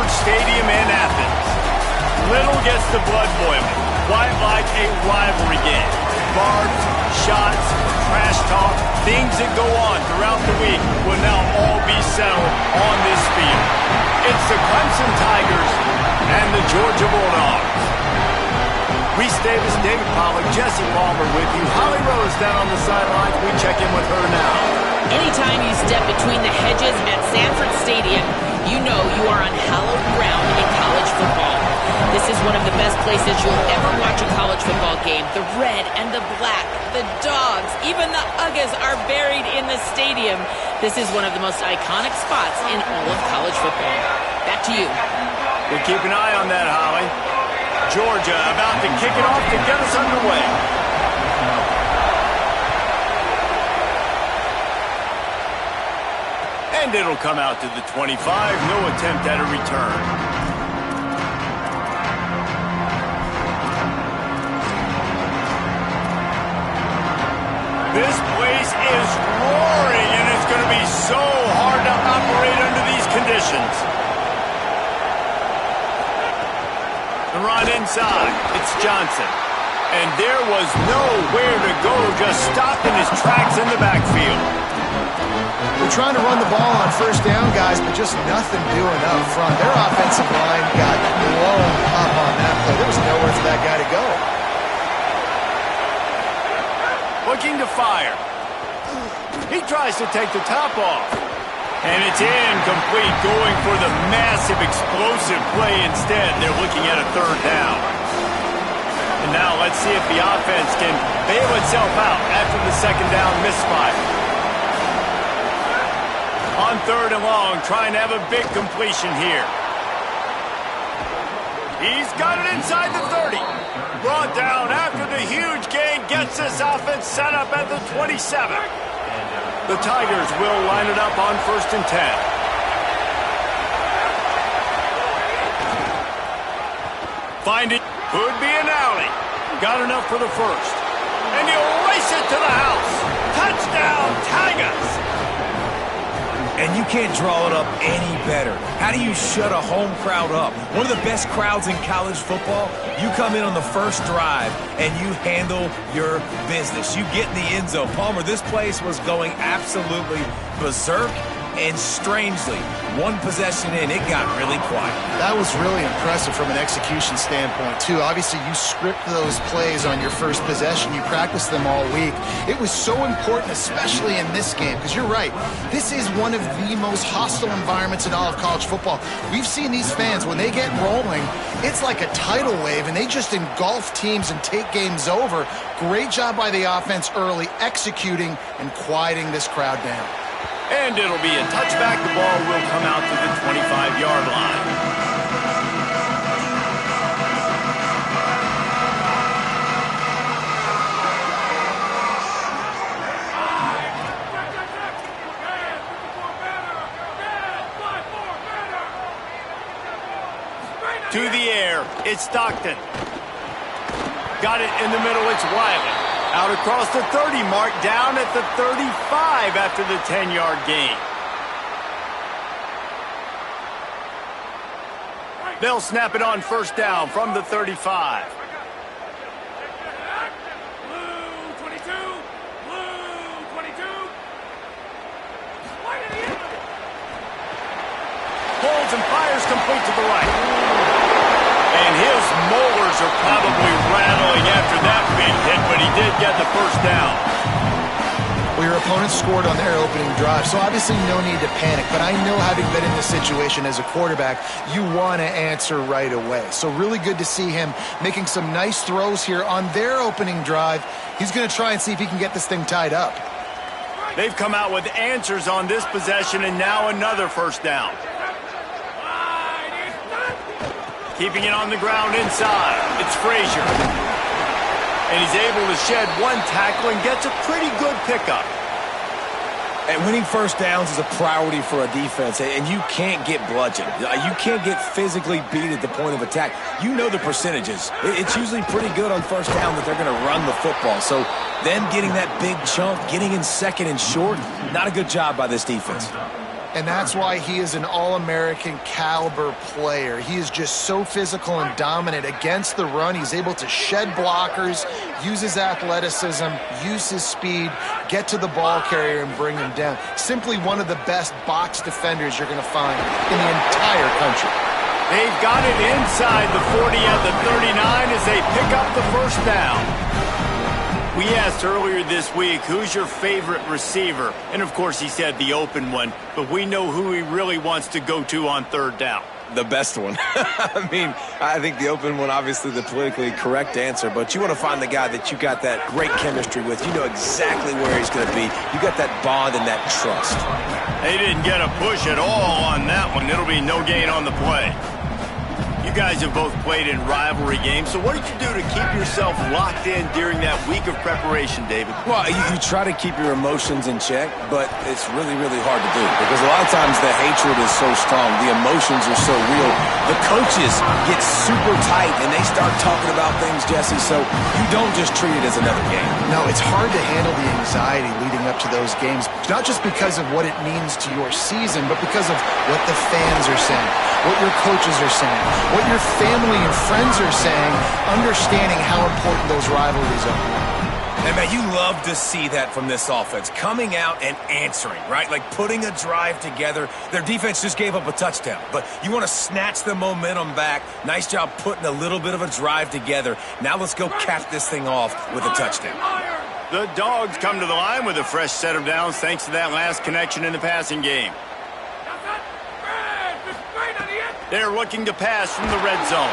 Bulldawgs Stadium in Athens. Little gets the blood boiling, quite like a rivalry game. Barbs, shots, trash talk, things that go on throughout the week will now all be settled on this field. It's the Clemson Tigers and the Georgia Bulldogs. Reese Davis, David Pollack, Jesse Palmer with you. Holly Rose down on the sidelines. We check in with her now. Anytime you step between the hedges at Sanford Stadium, you know you are on hallowed ground in college football. This is one of the best places you'll ever watch a college football game. The red and the black, the dogs, even the Uggas are buried in the stadium. This is one of the most iconic spots in all of college football. Back to you. We'll keep an eye on that, Holly. Georgia about to kick it off to get us underway. And it'll come out to the 25. No attempt at a return. This place is roaring, and it's going to be so hard to operate under these conditions. The run inside. It's Johnson. And there was nowhere to go, just stopped in his tracks in the backfield. They're trying to run the ball on first down, guys, but just nothing doing up front. Their offensive line got blown up on that play. There was nowhere for that guy to go. Looking to fire. He tries to take the top off. And it's incomplete, going for the massive explosive play instead. They're looking at a third down. And now let's see if the offense can bail itself out after the second down misfire. On third and long, trying to have a big completion here. He's got it inside the 30. Brought down after the huge gain, gets this offense set up at the 27. The Tigers will line it up on 1st and 10. Find it. Could be an alley. Got enough for the first. And he'll race it to the house. Touchdown, Tigers! And you can't draw it up any better. How do you shut a home crowd up? One of the best crowds in college football. You come in on the first drive and you handle your business. You get in the end zone. Palmer, this place was going absolutely berserk, and strangely, one possession in, it got really quiet. That was really impressive from an execution standpoint, too. Obviously, you script those plays on your first possession. You practice them all week. It was so important, especially in this game, because you're right. This is one of the most hostile environments in all of college football. We've seen these fans, when they get rolling, it's like a tidal wave, and they just engulf teams and take games over. Great job by the offense early, executing and quieting this crowd down. And it'll be a touchback. The ball will come out to the 25-yard line. To the air, it's Stockton. Got it in the middle, it's Wiley. Out across the 30 mark, down at the 35 after the 10-yard gain. They'll snap it on first down from the 35. Holds and fires complete to the right. And his molars are probably rattling after that big hit, but he did get the first down. Well, your opponent scored on their opening drive, so obviously no need to panic. But I know, having been in this situation as a quarterback, you want to answer right away. So really good to see him making some nice throws here on their opening drive. He's going to try and see if he can get this thing tied up. They've come out with answers on this possession, and now another first down. Keeping it on the ground inside. It's Frazier. And he's able to shed one tackle and gets a pretty good pickup. And winning first downs is a priority for a defense, and you can't get bludgeoned. You can't get physically beat at the point of attack. You know the percentages. It's usually pretty good on first down that they're going to run the football. So them getting that big chunk, getting in second and short, not a good job by this defense. And that's why he is an All-American caliber player. He is just so physical and dominant against the run. He's able to shed blockers, use his athleticism, use his speed, get to the ball carrier and bring him down. Simply one of the best box defenders you're going to find in the entire country. They've got it inside the 40 at the 39 as they pick up the first down. We asked earlier this week, who's your favorite receiver? And, of course, he said the open one, but we know who he really wants to go to on third down. The best one. I mean, I think the open one, obviously the politically correct answer, but you want to find the guy that you got that great chemistry with. You know exactly where he's going to be. You got that bond and that trust. They didn't get a push at all on that one. It'll be no gain on the play. You guys have both played in rivalry games, so what did you do to keep yourself locked in during that week of preparation, David? Well, you try to keep your emotions in check, but it's really, really hard to do because a lot of times the hatred is so strong, the emotions are so real. The coaches get super tight and they start talking about things, Jesse, so you don't just treat it as another game. No, it's hard to handle the anxiety leading up to those games, not just because of what it means to your season, but because of what the fans are saying, what your coaches are saying, what your family and friends are saying, understanding how important those rivalries are. And, man, you love to see that from this offense, coming out and answering, right? Like putting a drive together. Their defense just gave up a touchdown, but you want to snatch the momentum back. Nice job putting a little bit of a drive together. Now let's go cap this thing off with a touchdown. The Dogs come to the line with a fresh set of downs thanks to that last connection in the passing game. They're looking to pass from the red zone.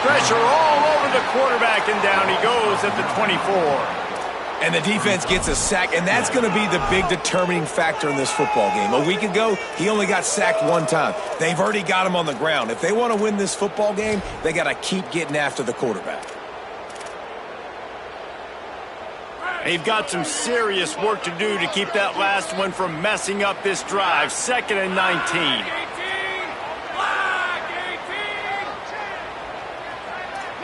Pressure all over the quarterback, and down he goes at the 24. And the defense gets a sack, and that's going to be the big determining factor in this football game. A week ago, he only got sacked one time. They've already got him on the ground. If they want to win this football game, they got to keep getting after the quarterback. They've got some serious work to do to keep that last one from messing up this drive. 2nd and 19.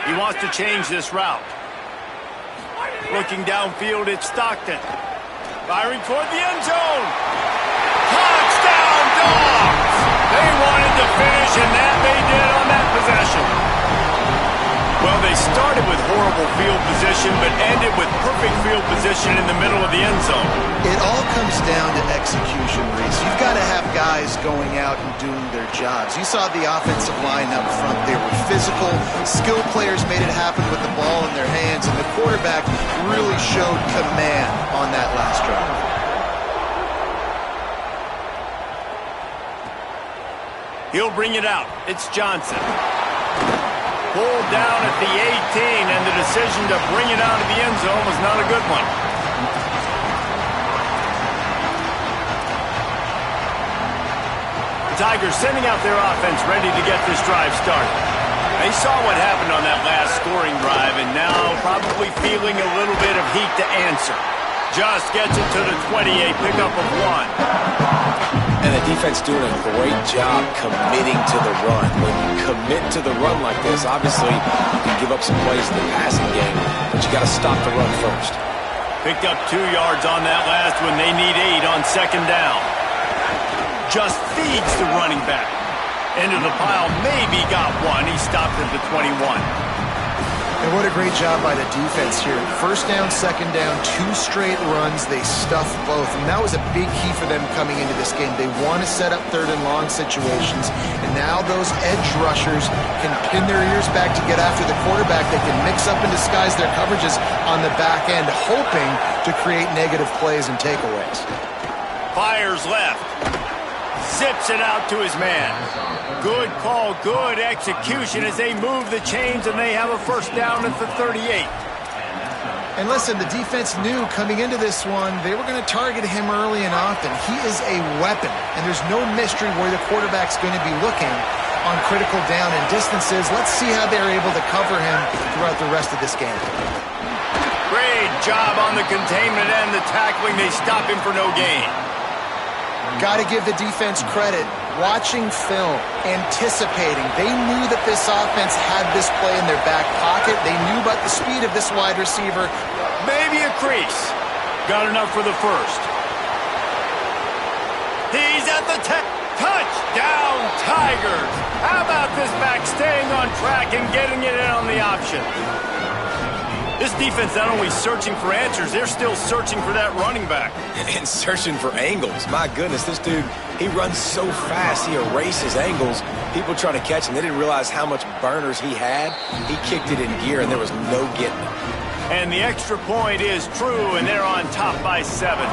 He wants to change this route. Looking downfield, it's Stockton. Firing toward the end zone. Touchdown, Dogs! They wanted to finish, and that they did on that possession. Well, they started with horrible field position, but ended with perfect field position in the middle of the end zone. It all comes down to execution, Reese. You've got to have guys going out and doing their jobs. You saw the offensive line up front. They were physical. Skilled players made it happen with the ball in their hands, and the quarterback really showed command on that last drive. He'll bring it out. It's Johnson. Pulled down at the 18, and the decision to bring it out of the end zone was not a good one. The Tigers sending out their offense ready to get this drive started. They saw what happened on that last scoring drive, and now probably feeling a little bit of heat to answer. Just gets it to the 28, pickup of 1. And the defense doing a great job committing to the run. When you commit to the run like this, obviously you can give up some plays in the passing game, but you got to stop the run first. Picked up 2 yards on that last one. They need 8 on 2nd down. Just feeds the running back. Into the pile, maybe got 1. He stopped at the 21. And what a great job by the defense here. 1st down, 2nd down, 2 straight runs. They stuffed both. And that was a big key for them coming into this game. They want to set up 3rd and long situations. And now those edge rushers can pin their ears back to get after the quarterback. They can mix up and disguise their coverages on the back end, hoping to create negative plays and takeaways. Fires left. Zips it out to his man. Good call, good execution as they move the chains, and they have a 1st down at the 38. And listen, the defense knew coming into this one, they were going to target him early and often. He is a weapon, and there's no mystery where the quarterback's going to be looking on critical down and distances. Let's see how they're able to cover him throughout the rest of this game. Great job on the containment and the tackling. They stop him for no gain. Got to give the defense credit. Watching film, anticipating. They knew that this offense had this play in their back pocket. They knew about the speed of this wide receiver. Maybe a crease. Got enough for the 1st. He's at got the touchdown, Tigers. How about this back staying on track and getting it in on the option? This defense not only searching for answers, they're still searching for that running back. And searching for angles. My goodness, this dude, he runs so fast, he erases angles. People trying to catch him, they didn't realize how much burners he had. He kicked it in gear, and there was no getting it. And the extra point is true, and they're on top by 7.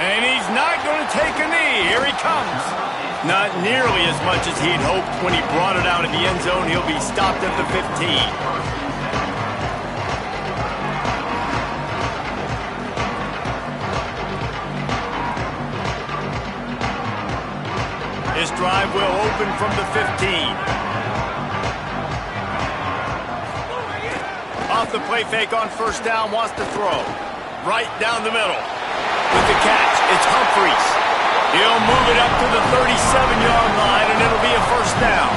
And he's not going to take a knee. Here he comes. Not nearly as much as he'd hoped when he brought it out of the end zone. He'll be stopped at the 15. This drive will open from the 15. Off the play fake on first down, wants to throw. Right down the middle. With the catch, it's Humphries. He'll move it up to the 37-yard line, and it'll be a first down.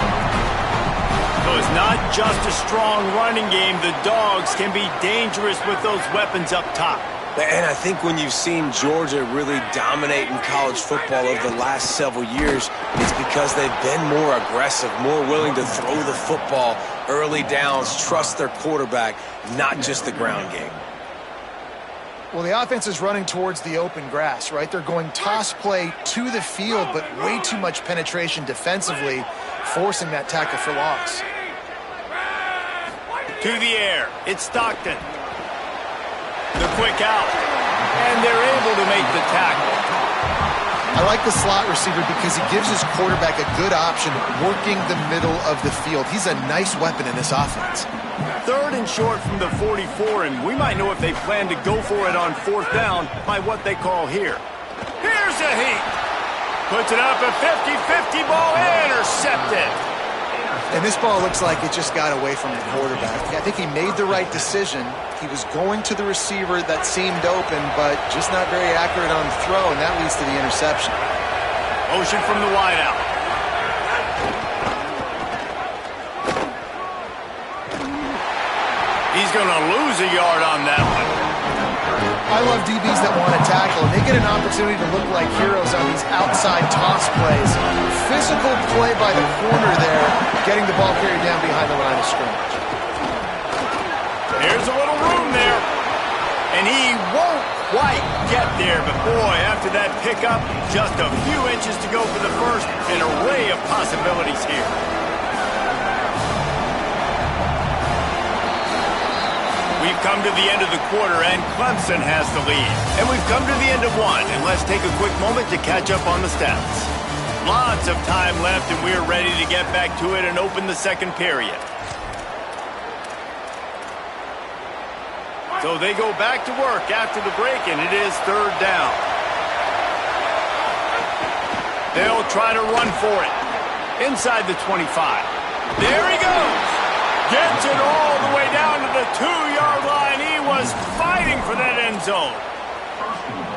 So it's not just a strong running game. The Dogs can be dangerous with those weapons up top. And I think when you've seen Georgia really dominate in college football over the last several years, it's because they've been more aggressive, more willing to throw the football early downs, trust their quarterback, not just the ground game. Well, the offense is running towards the open grass, right? They're going toss play to the field, but way too much penetration defensively, forcing that tackle for loss. To the air, it's Stockton. The quick out, and they're able to make the tackle. I like the slot receiver because he gives his quarterback a good option working the middle of the field. He's a nice weapon in this offense. 3rd and short from the 44, and we might know if they plan to go for it on 4th down by what they call here. Here's a heat. Puts it up, a 50-50 ball, intercepted. And this ball looks like it just got away from the quarterback. I think he made the right decision. He was going to the receiver that seemed open, but just not very accurate on the throw, and that leads to the interception. Motion from the wideout. He's going to lose a yard on that one. I love DBs that want to tackle, and they get an opportunity to look like heroes on these outside toss plays. Physical play by the corner there, getting the ball carried down behind the line of scrimmage. There's a little room there, and he won't quite get there, but boy, after that pickup, just a few inches to go for the first, an array of possibilities here. We've come to the end of the quarter, and Clemson has the lead. And we've come to the end of one, and let's take a quick moment to catch up on the stats. Lots of time left, and we're ready to get back to it and open the second period. So they go back to work after the break, and it is 3rd down. They'll try to run for it. Inside the 25. There he goes. Gets it all the way down to the 2-yard line. He was fighting for that end zone.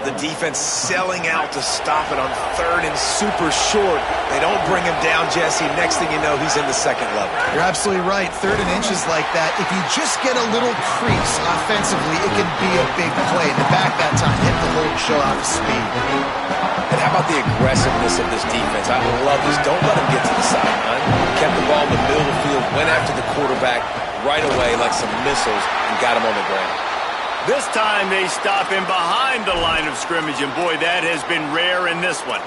The defense selling out to stop it on 3rd and super short. They don't bring him down, Jesse. Next thing you know, he's in the second level. You're absolutely right. 3rd and inches like that, if you just get a little crease offensively, it can be a big play. In the back that time, hit the hole and show off his speed. And how about the aggressiveness of this defense? I love this. Don't let him get to the sideline. Kept the ball in the middle of the field, went after the quarterback right away like some missiles, and got him on the ground. This time they stop him behind the line of scrimmage, and boy, that has been rare in this one.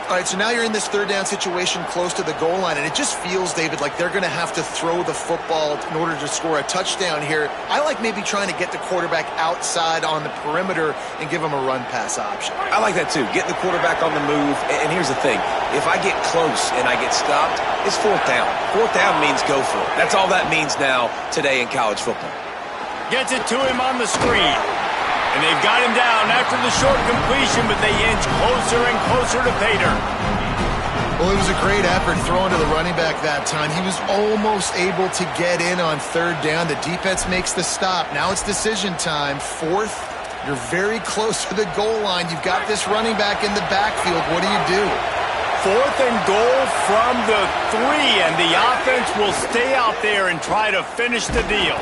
All right, so now you're in this 3rd down situation close to the goal line, and it just feels, David, like they're going to have to throw the football in order to score a touchdown here. I like maybe trying to get the quarterback outside on the perimeter and give him a run-pass option. I like that, too. Getting the quarterback on the move. And here's the thing. If I get close and I get stopped, it's 4th down. 4th down means go for it. That's all that means now today in college football. Gets it to him on the screen. And they've got him down after the short completion, but they inch closer and closer to Pater. Well, it was a great effort throwing to the running back that time. He was almost able to get in on 3rd down. The defense makes the stop. Now it's decision time. 4th, you're very close to the goal line. You've got this running back in the backfield. What do you do? 4th and goal from the 3, and the offense will stay out there and try to finish the deal.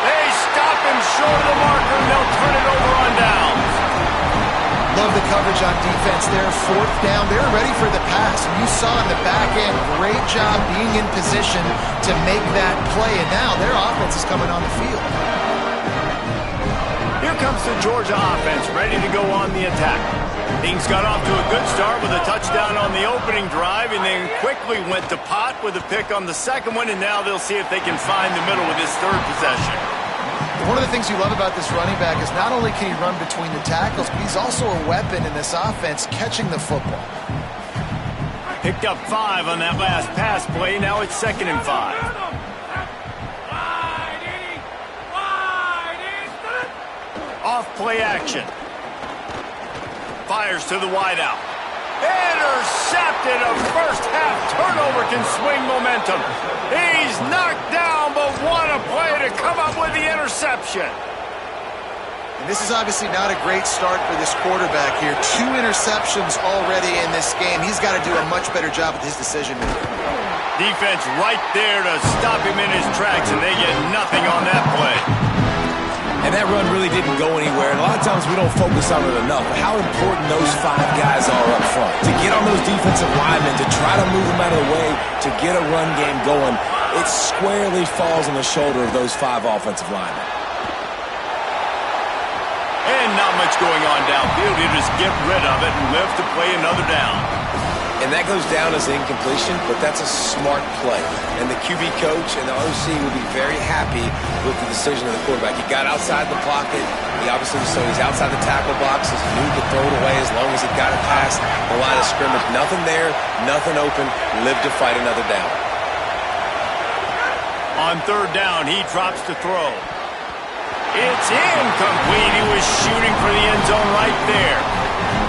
They stop him short of the marker, and they'll turn it over on downs. Love the coverage on defense there. 4th down. They're ready for the pass. And you saw in the back end, great job being in position to make that play. And now their offense is coming on the field. Here comes the Georgia offense, ready to go on the attack. Things got off to a good start with a touchdown on the opening drive, and then quickly went to pot with a pick on the second one, and now they'll see if they can find the middle with this 3rd possession. One of the things you love about this running back is not only can he run between the tackles, but he's also a weapon in this offense catching the football. Picked up 5 on that last pass play. Now it's 2nd and 5. Off play action. Fires to the wideout. Intercepted. A first half turnover can swing momentum. He's knocked down, but what a play to come up with the interception. And this is obviously not a great start for this quarterback here. 2 interceptions already in this game. He's got to do a much better job with his decision making. Defense right there to stop him in his tracks, and they get nothing on that play. And that run really didn't go anywhere. And a lot of times we don't focus on it enough. But how important those 5 guys are up front. To get on those defensive linemen, to try to move them out of the way, to get a run game going, it squarely falls on the shoulder of those 5 offensive linemen. And not much going on downfield. You just get rid of it and live to play another down. And that goes down as incompletion, but that's a smart play. And the QB coach and the OC will be very happy with the decision of the quarterback. He got outside the pocket. He obviously, so he's outside the tackle boxes. He knew he could throw it away as long as he got it past the line of scrimmage. Nothing there, nothing open. Live to fight another down. On 3rd down, he drops to throw. It's incomplete. He was shooting for the end zone right there.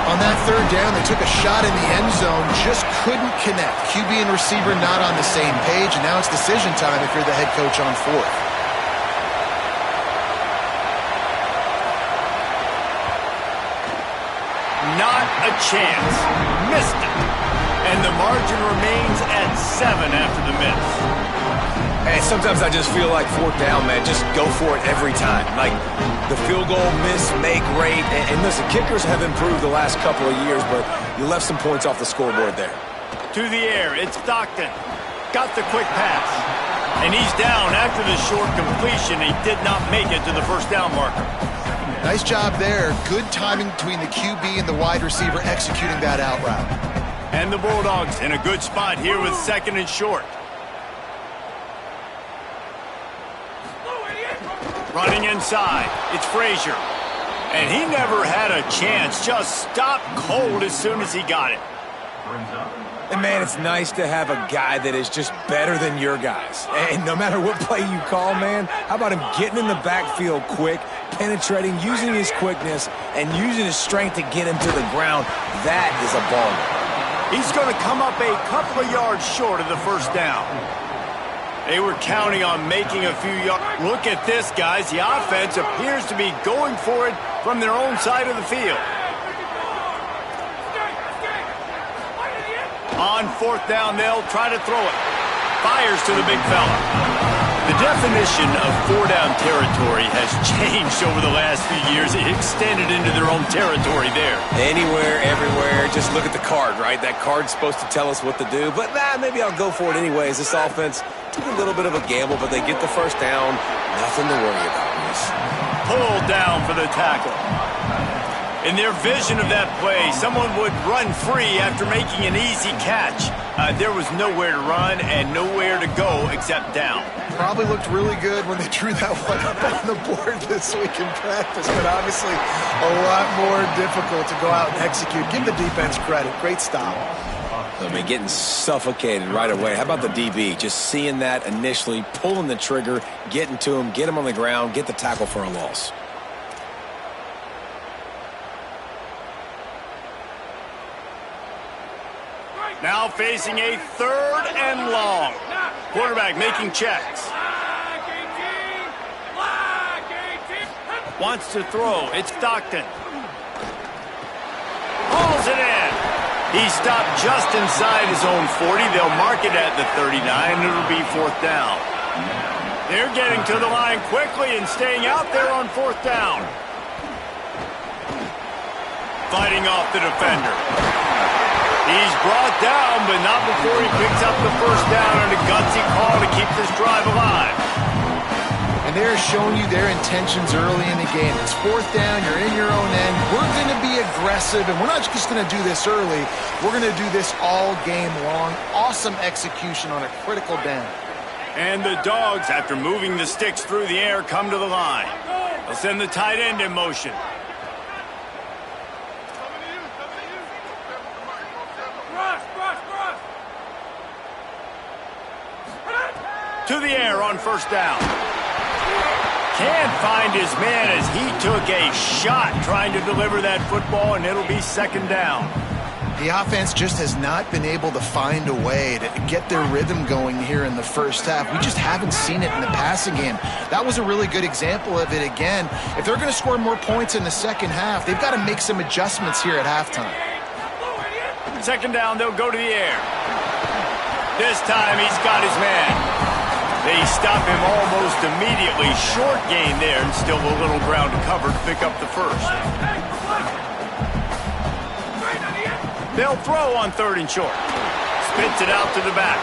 On that 3rd down, they took a shot in the end zone, just couldn't connect. QB and receiver not on the same page, and now it's decision time if you're the head coach on 4th. Not a chance. Missed it. And the margin remains at 7 after the miss. Hey, sometimes I just feel like 4th down, man. Just go for it every time. Like the field goal, miss, make, rate. And listen, kickers have improved the last couple of years, but you left some points off the scoreboard there. To the air, it's Stockton. Got the quick pass. And he's down after the short completion. He did not make it to the 1st down marker. Nice job there. Good timing between the QB and the wide receiver executing that out route. And the Bulldogs in a good spot here with 2nd and short. Running inside, it's Frazier. And he never had a chance, just stopped cold as soon as he got it. And man, it's nice to have a guy that is just better than your guys. And no matter what play you call, man, how about him getting in the backfield quick, penetrating, using his quickness, and using his strength to get him to the ground. That is a baller. He's going to come up a couple of yards short of the 1st down. They were counting on making a few yards. Look at this, guys. The offense appears to be going for it from their own side of the field. On 4th down, they'll try to throw it. Fires to the big fella. The definition of 4-down territory has changed over the last few years. It extended into their own territory there. Anywhere, everywhere. Just look at the card, right? That card's supposed to tell us what to do. But maybe I'll go for it anyways. This offense took a little bit of a gamble, but they get the 1st down. Nothing to worry about. Pulled down for the tackle. In their vision of that play, someone would run free after making an easy catch. There was nowhere to run and nowhere to go except down. Probably looked really good when they drew that one up on the board this week in practice, but obviously a lot more difficult to go out and execute. Give the defense credit. Great stop. I mean, getting suffocated right away. How about the DB? Just seeing that initially, pulling the trigger, getting to him, get him on the ground, get the tackle for a loss. Now facing a 3rd and long. Quarterback making checks. Wants to throw. It's Stockton. Pulls it in. He stopped just inside his own 40. They'll mark it at the 39, and it'll be 4th down. They're getting to the line quickly and staying out there on 4th down. Fighting off the defender. He's brought down, but not before he picks up the 1st down on a gutsy call to keep this drive alive. And they're showing you their intentions early in the game. It's 4th down, you're in your own end. We're going to be aggressive, and we're not just going to do this early. We're going to do this all game long. Awesome execution on a critical down. And the Dogs, after moving the sticks through the air, come to the line. They'll send the tight end in motion. To the air on 1st down. Can't find his man as he took a shot trying to deliver that football, and it'll be 2nd down. The offense just has not been able to find a way to get their rhythm going here in the 1st half. We just haven't seen it in the passing game. That was a really good example of it again. If they're going to score more points in the 2nd half, they've got to make some adjustments here at halftime. 2nd down, they'll go to the air. This time he's got his man. They stop him almost immediately. Short gain there, and still a little ground to cover to pick up the 1st. They'll throw on 3rd and short. Spits it out to the back.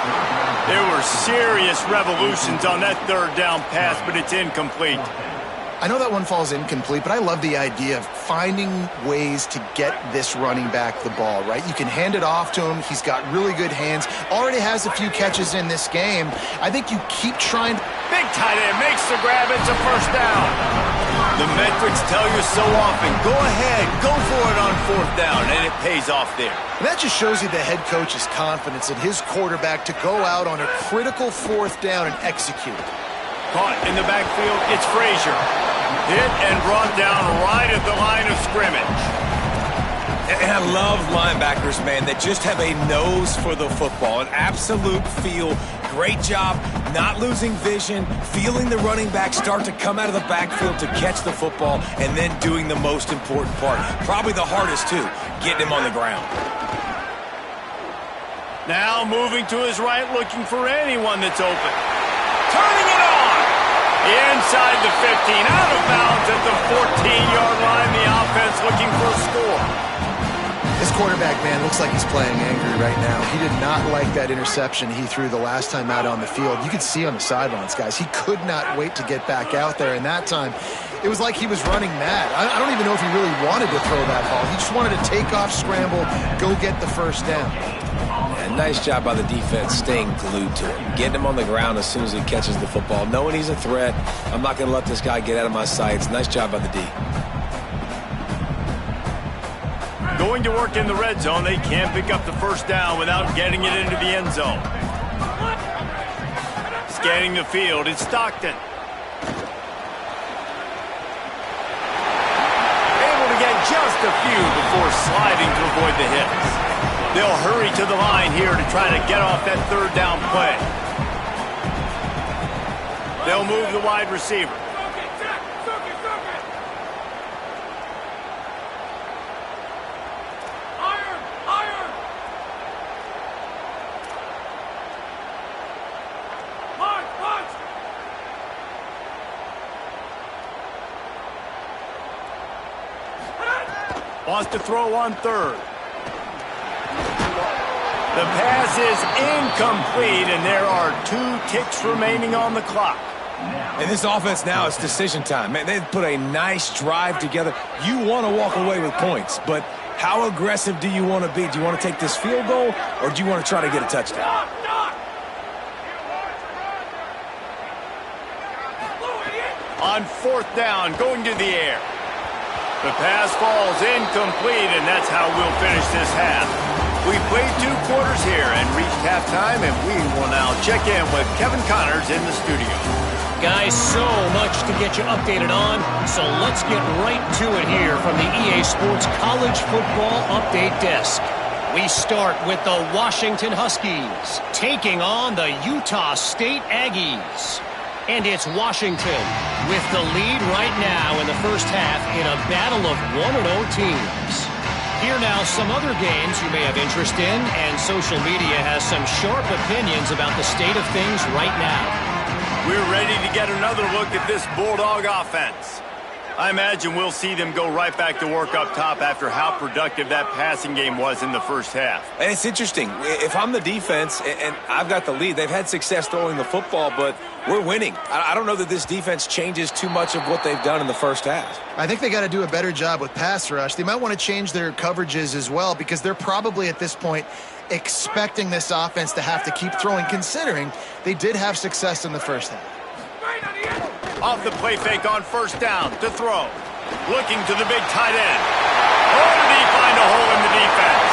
There were serious revolutions on that 3rd down pass, but it's incomplete. I know that one falls incomplete, but I love the idea of finding ways to get this running back the ball, right? You can hand it off to him. He's got really good hands. Already has a few catches in this game. I think you keep trying. Big tight end makes the grab. It's a 1st down. The metrics tell you so often, go ahead, go for it on 4th down, and it pays off there. And that just shows you the head coach's confidence in his quarterback to go out on a critical 4th down and execute. Caught in the backfield, it's Frazier. Hit and brought down right at the line of scrimmage. And I love linebackers, man, that just have a nose for the football, an absolute feel. Great job not losing vision, feeling the running back start to come out of the backfield to catch the football, and then doing the most important part. Probably the hardest, too, getting him on the ground. Now moving to his right, looking for anyone that's open. Turning it on! Inside the 15, out of bounds at the 14-yard line. The offense looking for a score. This quarterback, man, looks like he's playing angry right now. He did not like that interception he threw the last time out on the field. You could see on the sidelines, guys, he could not wait to get back out there. And that time, it was like he was running mad. I don't even know if he really wanted to throw that ball. He just wanted to take off, scramble, go get the 1st down. Yeah, nice job by the defense staying glued to him, getting him on the ground as soon as he catches the football, knowing he's a threat. I'm not going to let this guy get out of my sights. Nice job by the D. Going to work in the red zone. They can't pick up the 1st down without getting it into the end zone. Scanning the field, it's Stockton. Able to get just a few before sliding to avoid the hits. They'll hurry to the line here to try to get off that 3rd down play. They'll move the wide receiver. Wants to throw on 3rd. The pass is incomplete, and there are 2 ticks remaining on the clock. And this offense now, it's decision time. Man, they've put a nice drive together. You want to walk away with points, but how aggressive do you want to be? Do you want to take this field goal, or do you want to try to get a touchdown? On 4th down, going to the air. The pass falls incomplete, and that's how we'll finish this half. We played 2 quarters here and reached halftime, and we will now check in with Kevin Connors in the studio. Guys, so much to get you updated on, so let's get right to it here from the EA Sports College Football Update Desk. We start with the Washington Huskies taking on the Utah State Aggies. And it's Washington with the lead right now in the first half in a battle of 1-0 teams. Here now, some other games you may have interest in, and social media has some sharp opinions about the state of things right now. We're ready to get another look at this Bulldog offense. I imagine we'll see them go right back to work up top after how productive that passing game was in the first half. And it's interesting. If I'm the defense and I've got the lead, they've had success throwing the football, but we're winning. I don't know that this defense changes too much of what they've done in the first half. I think they got to do a better job with pass rush. They might want to change their coverages as well, because they're probably at this point expecting this offense to have to keep throwing, considering they did have success in the first half. Off the play fake on first down to throw. Looking to the big tight end. Oh, did he find a hole in the defense?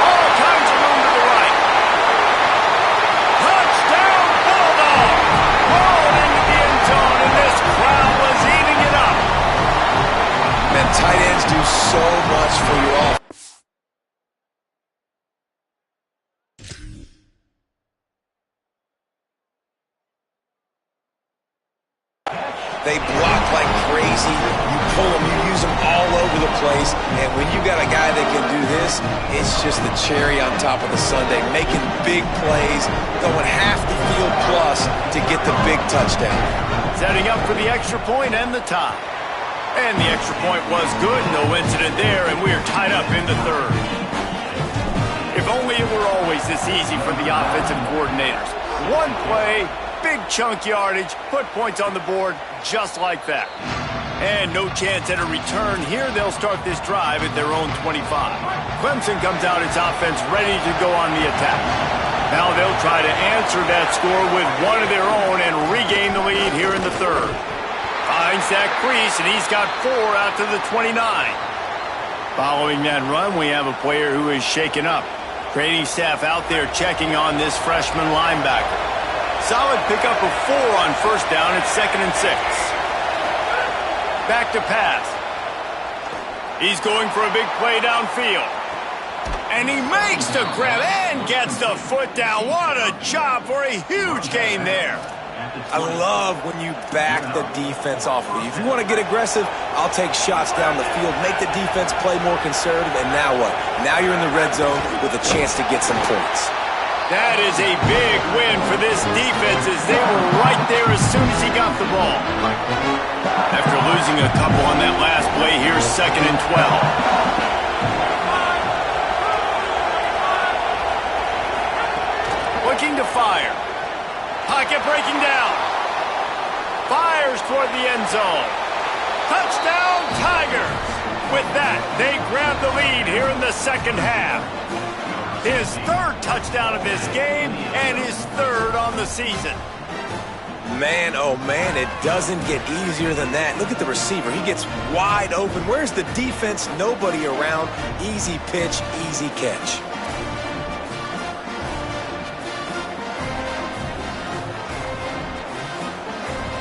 All kinds of room to the right. Touchdown, Bulldawgs! Rolled into the end zone, and this crowd was eating it up. Man, tight ends do so much for your offense. They block like crazy. You pull them, you use them all over the place. And when you got a guy that can do this, it's just the cherry on top of the sundae. Making big plays, going half the field plus to get the big touchdown. Setting up for the extra point and the tie. And the extra point was good. No incident there, and we are tied up in the third. If only it were always this easy for the offensive coordinators. One play, big chunk yardage, put points on the board just like that. And no chance at a return. Here they'll start this drive at their own 25. Clemson comes out its offense ready to go on the attack. Now they'll try to answer that score with one of their own and regain the lead here in the third. Finds Zach Priest, and he's got 4 out to the 29. Following that run, we have a player who is shaken up. Training staff out there checking on this freshman linebacker. Solid pickup of 4 on first down at 2nd and 6. Back to pass. He's going for a big play downfield. And he makes the grab and gets the foot down. What a job for a huge gain there. I love when you back the defense off of you. If you want to get aggressive, I'll take shots down the field, make the defense play more conservative, and now what? Now you're in the red zone with a chance to get some points. That is a big win for this defense, as they were right there as soon as he got the ball. After losing a couple on that last play, here's 2nd and 12. Looking to fire. Pocket breaking down. Fires toward the end zone. Touchdown, Tigers! With that, they grab the lead here in the second half. His 3rd touchdown of this game and his 3rd on the season. Man, oh man, it doesn't get easier than that. Look at the receiver. He gets wide open. Where's the defense? Nobody around. Easy pitch, easy catch.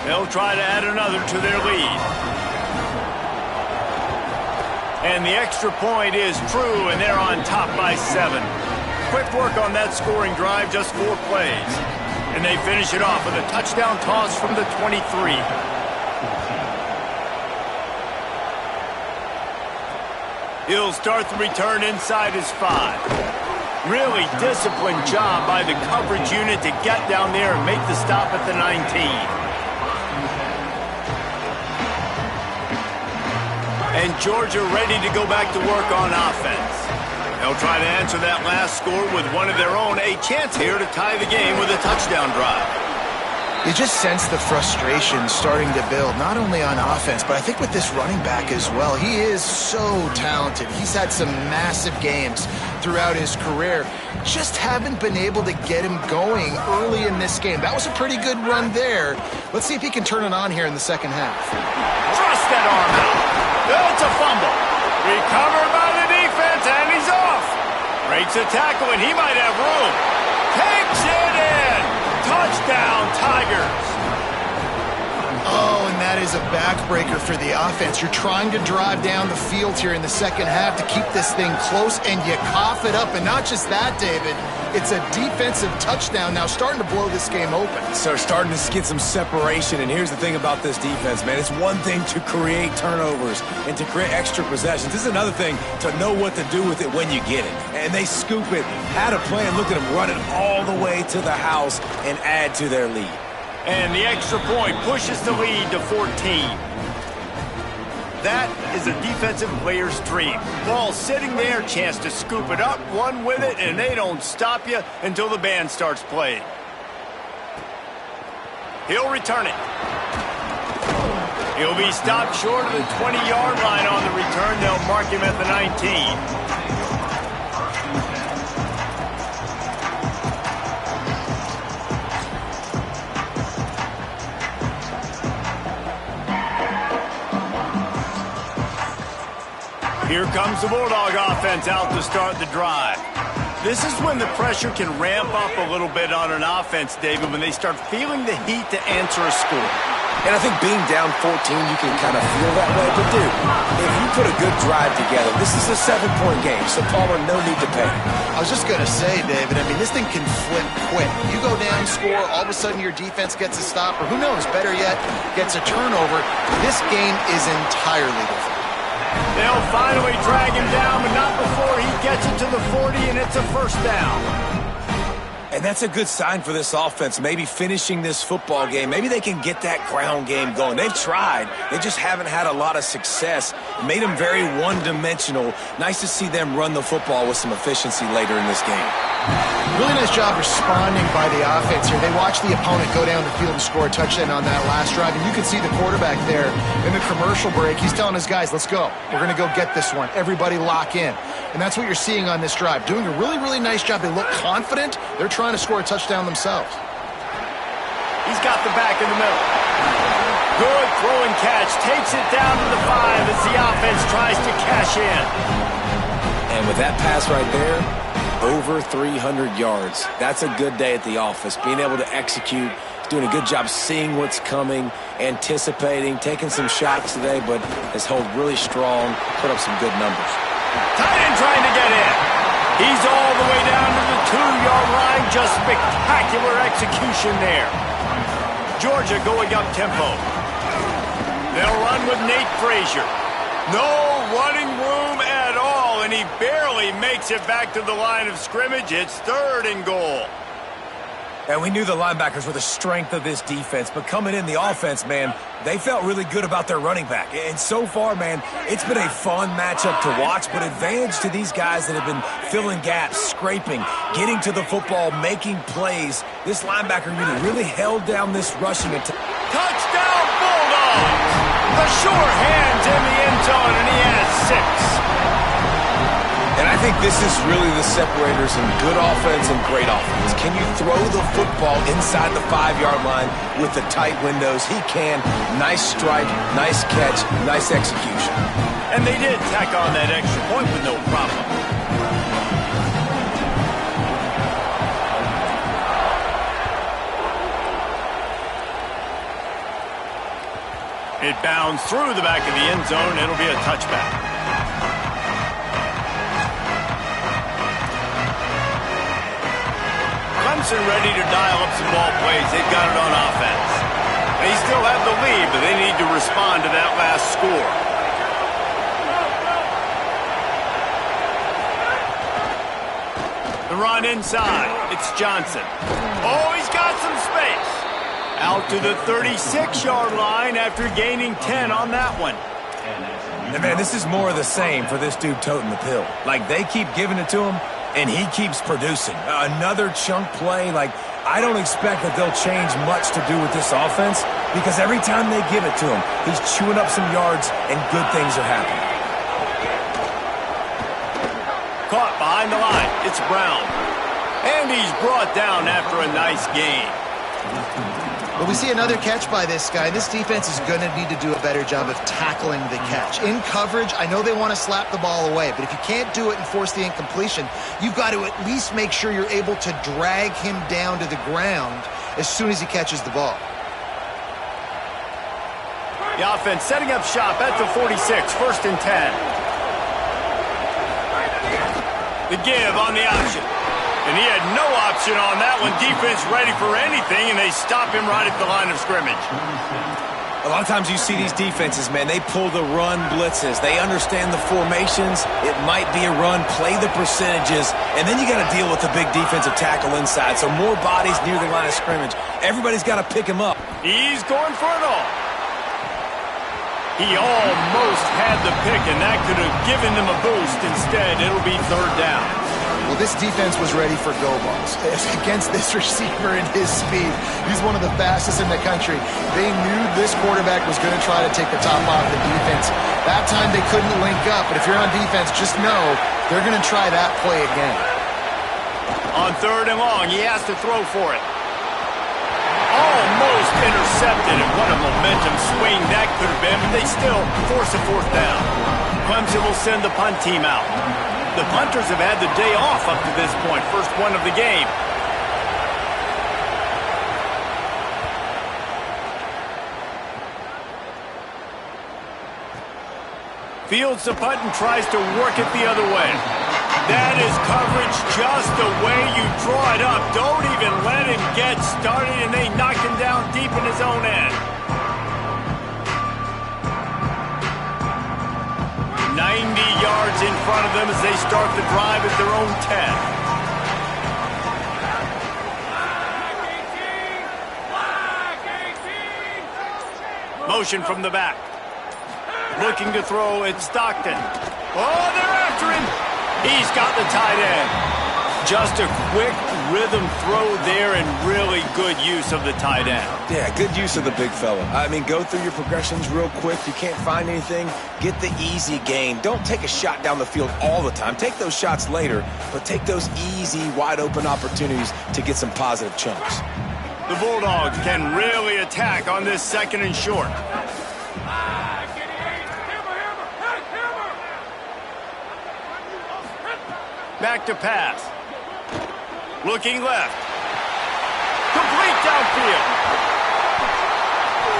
They'll try to add another to their lead. And the extra point is true, and they're on top by 7. Quick work on that scoring drive, just 4 plays. And they finish it off with a touchdown toss from the 23. He'll start the return inside his 5. Really disciplined job by the coverage unit to get down there and make the stop at the 19. And Georgia ready to go back to work on offense. They'll try to answer that last score with one of their own. A chance here to tie the game with a touchdown drive. You just sense the frustration starting to build, not only on offense, but I think with this running back as well. He is so talented. He's had some massive games throughout his career. Just haven't been able to get him going early in this game. That was a pretty good run there. Let's see if he can turn it on here in the second half. Thrust that arm out. It's a fumble. Recovered by the defense, and he's off. Breaks a tackle, and he might have room. Takes it in. Touchdown, Tigers. Oh, and that is a backbreaker for the offense. You're trying to drive down the field here in the second half to keep this thing close, and you cough it up. And not just that, David. It's a defensive touchdown now, starting to blow this game open. So starting to get some separation, and here's the thing about this defense, man. It's one thing to create turnovers and to create extra possessions. This is another thing to know what to do with it when you get it. And they scoop it, had a plan, look at them run it all the way to the house and add to their lead. And the extra point pushes the lead to 14. That is a defensive player's dream. Ball sitting there, chance to scoop it up, run with it, and they don't stop you until the band starts playing. He'll return it. He'll be stopped short of the 20-yard line on the return. They'll mark him at the 19. Here comes the Bulldog offense out to start the drive. This is when the pressure can ramp up a little bit on an offense, David, when they start feeling the heat to answer a score. And I think being down 14, you can kind of feel that way. But, dude, if you put a good drive together, this is a 7-point game, so Palmer, no need to panic. I was just going to say, David, I mean, this thing can flip quick. You go down, score, all of a sudden your defense gets a stop, or who knows, better yet, gets a turnover. This game is entirely different. They'll finally drag him down, but not before he gets it to the 40, and it's a first down. And that's a good sign for this offense, maybe finishing this football game. Maybe they can get that ground game going. They've tried. They just haven't had a lot of success. Made them very one-dimensional. Nice to see them run the football with some efficiency later in this game. Really nice job responding by the offense here. They watched the opponent go down the field and score a touchdown on that last drive, and you can see the quarterback there in the commercial break. He's telling his guys, let's go. We're going to go get this one. Everybody lock in. And that's what you're seeing on this drive. Doing a really, really nice job. They look confident. They're trying to score a touchdown themselves. He's got the back in the middle. Good throw and catch. Takes it down to the 5 as the offense tries to cash in. And with that pass right there, over 300 yards. That's a good day at the office. Being able to execute, doing a good job seeing what's coming, anticipating, taking some shots today, but has held really strong, put up some good numbers. Tight end trying to get in. He's all the way down to the 2-yard line. Just spectacular execution there. Georgia going up tempo. They'll run with Nate Frazier. No running room at all, and he barely makes it back to the line of scrimmage. It's 3rd and goal. And we knew the linebackers were the strength of this defense, but coming in the offense, man, they felt really good about their running back. And so far, man, it's been a fun matchup to watch, but advantage to these guys that have been filling gaps, scraping, getting to the football, making plays. This linebacker unit really held down this rushing attack. Touchdown, Bulldogs! The sure hands in the end zone, and he has 6. And I think this is really the separators in good offense and great offense. Can you throw the football inside the 5-yard line with the tight windows? He can. Nice strike, nice catch, nice execution. And they did tack on that extra point with no problem. It bounds through the back of the end zone. It'll be a touchback. Clemson ready to dial up some ball plays. They've got it on offense. They still have the lead, but they need to respond to that last score. The run inside. It's Johnson. Oh, he's got some space. Out to the 36-yard line after gaining 10 on that one. And, man, this is more of the same for this dude toting the pill. Like, they keep giving it to him, and he keeps producing. Another chunk play. Like, I don't expect that they'll change much to do with this offense because every time they give it to him, he's chewing up some yards, and good things are happening. Caught behind the line. It's Brown. And he's brought down after a nice gain. Well, we see another catch by this guy. This defense is going to need to do a better job of tackling the catch. In coverage, I know they want to slap the ball away, but if you can't do it and force the incompletion, you've got to at least make sure you're able to drag him down to the ground as soon as he catches the ball. The offense setting up shop at the 46, 1st and 10. The give on the option. And he had no option on that one. Defense ready for anything, and they stop him right at the line of scrimmage. A lot of times you see these defenses, man, they pull the run blitzes. They understand the formations. It might be a run, play the percentages, and then you got to deal with the big defensive tackle inside. So more bodies near the line of scrimmage. Everybody's got to pick him up. He's going for it all. He almost had the pick, and that could have given them a boost. Instead, it'll be third down. Well, this defense was ready for go balls against this receiver and his speed. He's one of the fastest in the country. They knew this quarterback was going to try to take the top off the defense. That time they couldn't link up, but if you're on defense, just know they're going to try that play again. On third and long, he has to throw for it. Almost intercepted, and what a momentum swing that could have been, but they still force a fourth down. Clemson will send the punt team out. The punters have had the day off up to this point. First one of the game. Fields the punt and tries to work it the other way. That is coverage just the way you draw it up. Don't even let him get started, and they knock him down deep in his own end. 90 yards in front of them as they start the drive at their own 10. Motion from the back. Looking to throw at Stockton. Oh, they're after him. He's got the tight end. Just a quick rhythm throw there and really good use of the tight end. Yeah, good use of the big fella. I mean, go through your progressions real quick. You can't find anything, get the easy gain. Don't take a shot down the field all the time. Take those shots later, but take those easy, wide-open opportunities to get some positive chunks. The Bulldogs can really attack on this second and short. Back to pass. Looking left. Complete downfield.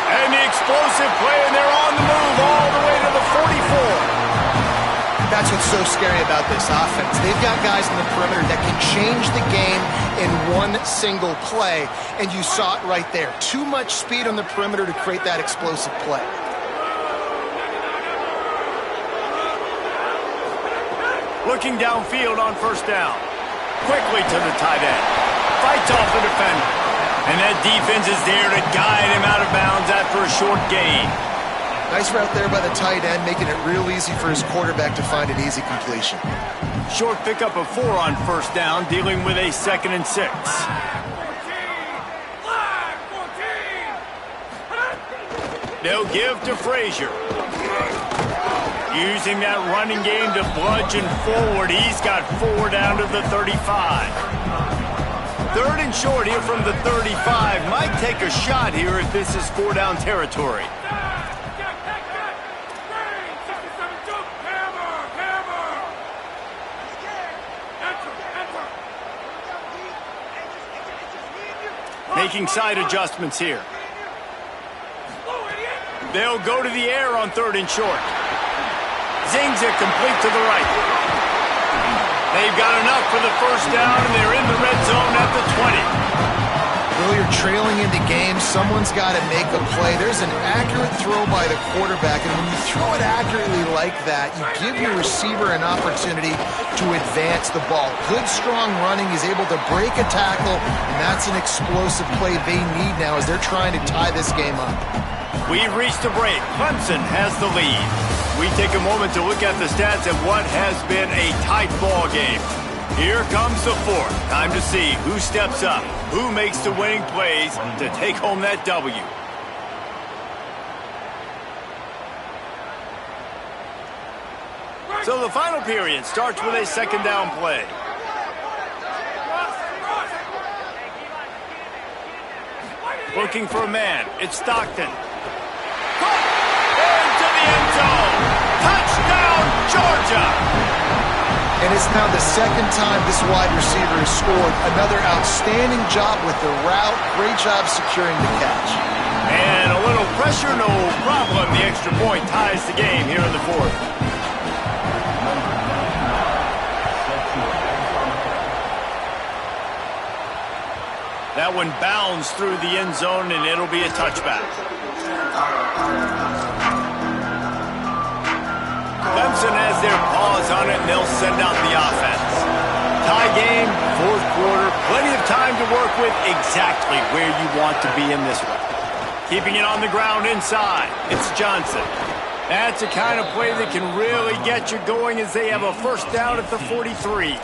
And the explosive play, and they're on the move all the way to the 44. That's what's so scary about this offense. They've got guys in the perimeter that can change the game in one single play, and you saw it right there. Too much speed on the perimeter to create that explosive play. Looking downfield on first down. Quickly to the tight end. Fights off the defender. And that defense is there to guide him out of bounds after a short gain. Nice route there by the tight end, making it real easy for his quarterback to find an easy completion. Short pickup of 4 on first down, dealing with a 2nd and 6. They'll give to Frazier. Using that running game to bludgeon forward. He's got 4 down to the 35. Third and short here from the 35. Might take a shot here if this is 4-down territory. Making side adjustments here. They'll go to the air on 3rd and short. Zings it complete to the right. They've got enough for the first down, and they're in the red zone at the 20. Well, you're trailing into games. Someone's got to make a play. There's an accurate throw by the quarterback, and when you throw it accurately like that, you give your receiver an opportunity to advance the ball. Good, strong running. He's able to break a tackle, and that's an explosive play they need now as they're trying to tie this game up. We've reached a break. Clemson has the lead. We take a moment to look at the stats of what has been a tight ball game. Here comes the 4th. Time to see who steps up, who makes the winning plays to take home that W. So the final period starts with a 2nd down play. Looking for a man. It's Stockton. Into the end zone. Touchdown, Georgia. And it's now the 2nd time this wide receiver has scored. Another outstanding job with the route. Great job securing the catch. And a little pressure, no problem. The extra point ties the game here in the 4th. That one bounds through the end zone, and it'll be a touchback. Clemson has their paws on it, and they'll send out the offense. Tie game, fourth quarter, plenty of time to work with, exactly where you want to be in this one. Keeping it on the ground inside, it's Johnson. That's the kind of play that can really get you going as they have a first down at the 43.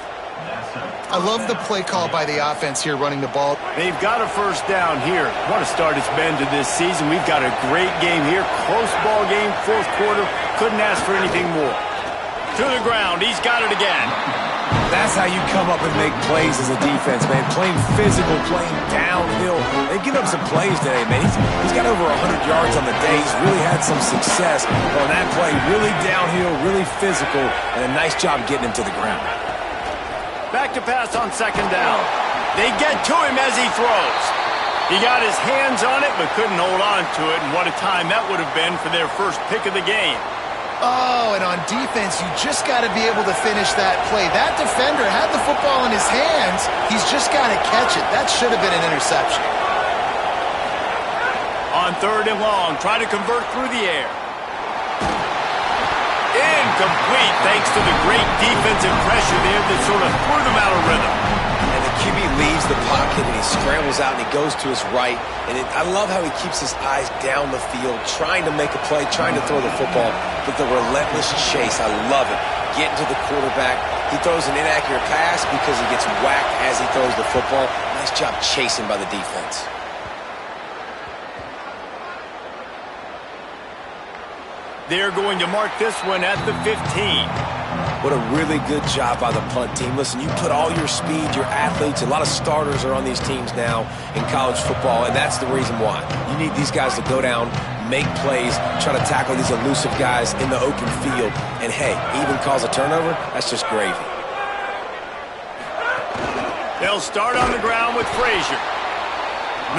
I love the play call by the offense here running the ball. They've got a first down here. What a start it's been to this season. We've got a great game here. Close ball game, fourth quarter. Couldn't ask for anything more. To the ground. He's got it again. That's how you come up and make plays as a defense, man. Playing physical, playing downhill. They've given up some plays today, man. He's got over 100 yards on the day. He's really had some success on that play. Really downhill, really physical, and a nice job getting him to the ground. Back to pass on second down. They get to him as he throws. He got his hands on it but couldn't hold on to it, and what a time that would have been for their first pick of the game. Oh, and on defense, you just got to be able to finish that play. That defender had the football in his hands. He's just got to catch it. That should have been an interception. On third and long, try to convert through the air. Incomplete thanks to the great defensive pressure there that sort of threw them out of rhythm. And the QB leaves the pocket and he scrambles out and he goes to his right. And I love how he keeps his eyes down the field, trying to make a play, trying to throw the football, but the relentless chase, I love it. Getting to the quarterback. He throws an inaccurate pass because he gets whacked as he throws the football. Nice job chasing by the defense. They're going to mark this one at the 15. What a really good job by the punt team. Listen, you put all your speed, your athletes, a lot of starters are on these teams now in college football, and that's the reason why. You need these guys to go down, make plays, try to tackle these elusive guys in the open field, and hey, even cause a turnover, that's just gravy. They'll start on the ground with Frazier.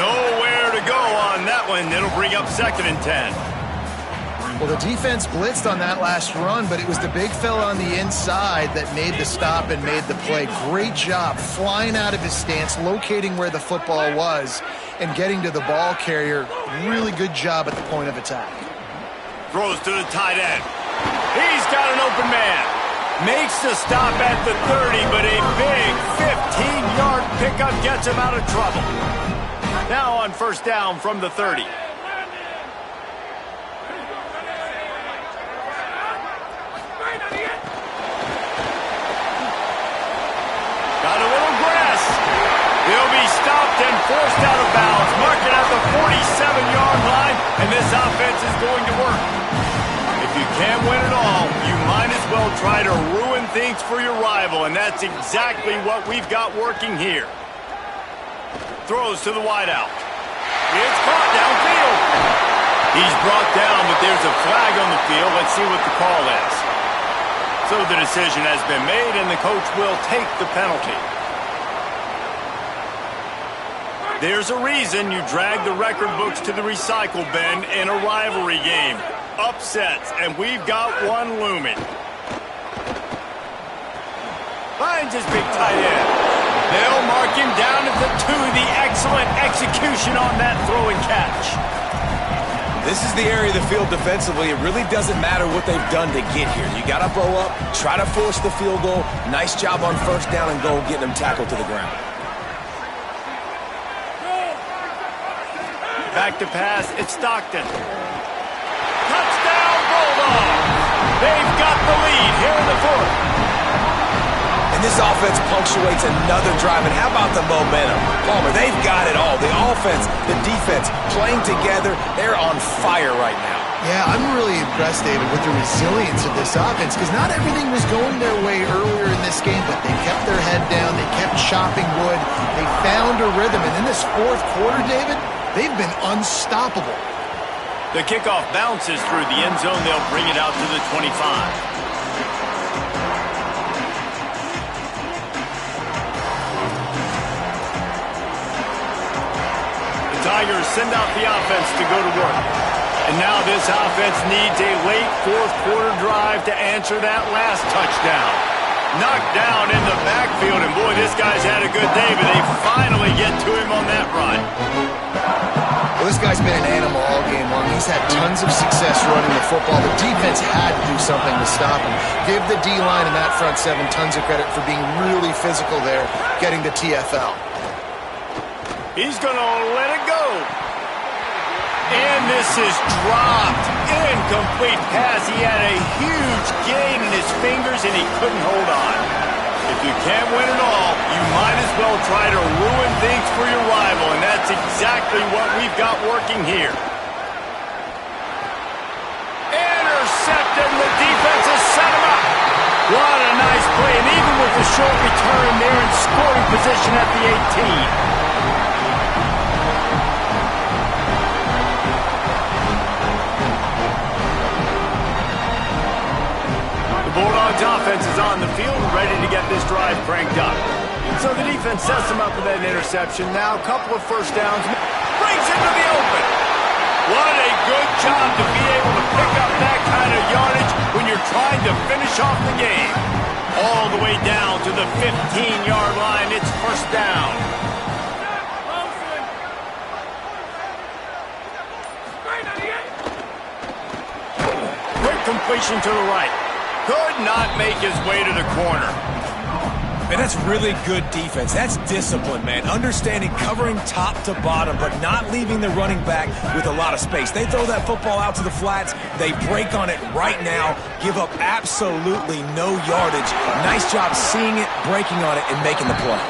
Nowhere to go on that one. It'll bring up second and 10. Well, the defense blitzed on that last run, but it was the big fella on the inside that made the stop and made the play. Great job flying out of his stance, locating where the football was, and getting to the ball carrier. Really good job at the point of attack. Throws to the tight end. He's got an open man. Makes the stop at the 30, but a big 15-yard pickup gets him out of trouble. Now on first down from the 30. Got a little grass. They'll be stopped and forced out of bounds. Marking at the 47-yard line, and this offense is going to work. If you can't win it all, you might as well try to ruin things for your rival, and that's exactly what we've got working here. Throws to the wideout. It's caught downfield. He's brought down, but there's a flag on the field. Let's see what the call is. So the decision has been made, and the coach will take the penalty. There's a reason you drag the record books to the recycle bin in a rivalry game. Upsets, and we've got one looming. Finds his big tight end. They'll mark him down at the 2. The excellent execution on that throw and catch. This is the area of the field defensively. It really doesn't matter what they've done to get here. You got to bow up, try to force the field goal. Nice job on first down and goal, getting them tackled to the ground. Back to pass, it's Stockton. Touchdown, Bulldawgs! They've got the lead here in the fourth. And this offense punctuates another drive. And how about the momentum? Palmer, they've got it all. The offense, the defense, playing together. They're on fire right now. Yeah, I'm really impressed, David, with the resilience of this offense, because not everything was going their way earlier in this game, but they kept their head down. They kept chopping wood. They found a rhythm. And in this fourth quarter, David, they've been unstoppable. The kickoff bounces through the end zone. They'll bring it out to the 25. Tigers send out the offense to go to work. And now this offense needs a late fourth quarter drive to answer that last touchdown. Knocked down in the backfield, and boy, this guy's had a good day, but they finally get to him on that run. Well, this guy's been an animal all game long. He's had tons of success running the football. The defense had to do something to stop him. Give the D-line and that front seven tons of credit for being really physical there, getting the TFL. He's going to let it go. And this is dropped. Incomplete pass. He had a huge gain in his fingers, and he couldn't hold on. If you can't win it all, you might as well try to ruin things for your rival, and that's exactly what we've got working here. Intercepted, and the defense has set him up. What a nice play, and even with the short return, they're in scoring position at the 18. Bulldawgs offense is on the field, ready to get this drive cranked up. So the defense sets them up with that interception. Now a couple of first downs, brings it to the open. What a good job to be able to pick up that kind of yardage when you're trying to finish off the game. All the way down to the 15-yard line. It's first down. Quick completion to the right. Could not make his way to the corner. Man, that's really good defense. That's discipline, man. Understanding covering top to bottom, but not leaving the running back with a lot of space. They throw that football out to the flats. They break on it right now, give up absolutely no yardage. Nice job seeing it, breaking on it, and making the play.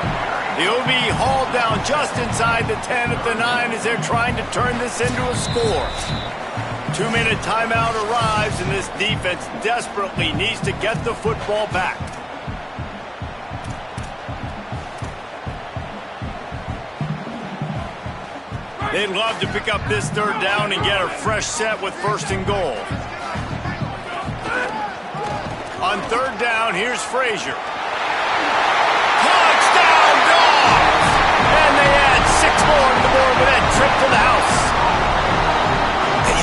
He'll be hauled down just inside the 10 at the 9 as they're trying to turn this into a score. 2-minute timeout arrives, and this defense desperately needs to get the football back. They'd love to pick up this third down and get a fresh set with first and goal. On third down, here's Frazier. Touchdown, Dogs! And they add 6 more to the board with that trip to the house.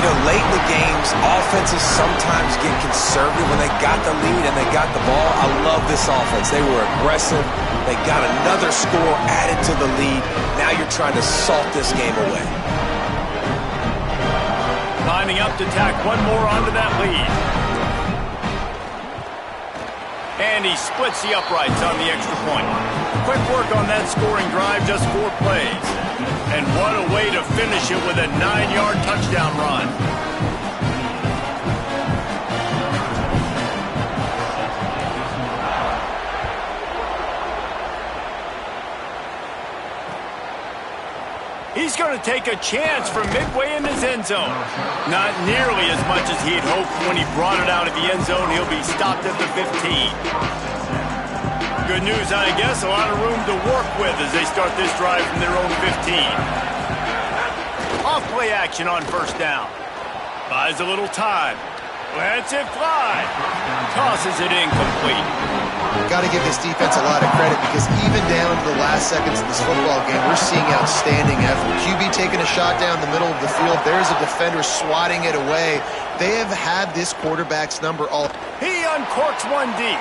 You know, late in the games, offenses sometimes get conservative when they got the lead and they got the ball. I love this offense. They were aggressive. They got another score added to the lead. Now you're trying to salt this game away. Lining up to tack one more onto that lead. And he splits the uprights on the extra point. Quick work on that scoring drive, just 4 plays. And what a way to finish it with a 9-yard touchdown run. He's going to take a chance from midway in his end zone. Not nearly as much as he'd hoped when he brought it out of the end zone. He'll be stopped at the 15. Good news, I guess. A lot of room to work with as they start this drive from their own 15. Off play action on first down. Buys a little time. Lets it fly. Tosses it incomplete. Got to give this defense a lot of credit because even down to the last seconds of this football game, we're seeing outstanding effort. QB taking a shot down the middle of the field. There's a defender swatting it away. They have had this quarterback's number all. He uncorks one deep.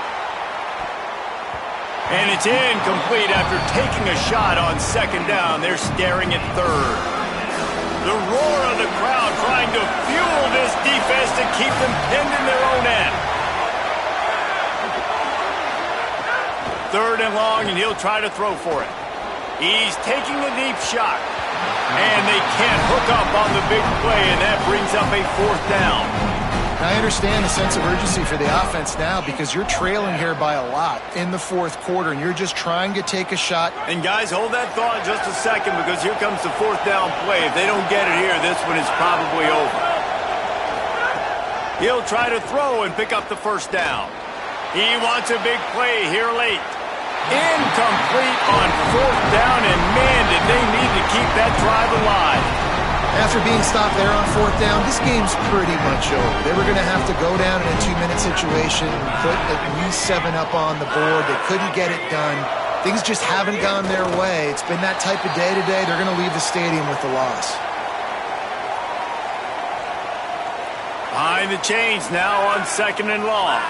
And it's incomplete after taking a shot on second down. They're staring at third. The roar of the crowd trying to fuel this defense to keep them pinned in their own end. Third and long, and he'll try to throw for it. He's taking a deep shot. And they can't hook up on the big play, and that brings up a 4th down. I understand the sense of urgency for the offense now because you're trailing here by a lot in the 4th quarter, and you're just trying to take a shot. And guys, hold that thought just a second because here comes the 4th down play. If they don't get it here, this one is probably over. He'll try to throw and pick up the first down. He wants a big play here late. Incomplete on 4th down, and man, did they need to keep that drive alive. After being stopped there on 4th down, this game's pretty much over. They were going to have to go down in a 2-minute situation, put at least 7 up on the board. They couldn't get it done. Things just haven't gone their way. It's been that type of day today. They're going to leave the stadium with the loss. Behind the chains now on 2nd and long.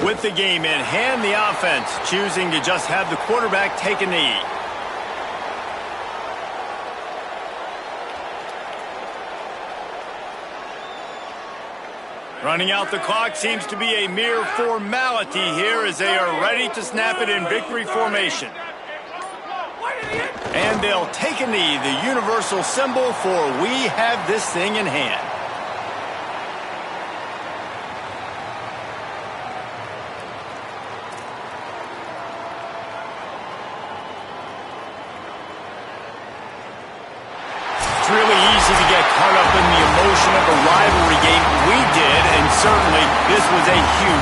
With the game in hand, the offense choosing to just have the quarterback take a knee. Running out the clock seems to be a mere formality here as they are ready to snap it in victory formation. And they'll take a knee, the universal symbol for we have this thing in hand. It's really easy to get caught up in the emotion of a rivalry game. We did, and certainly this was a huge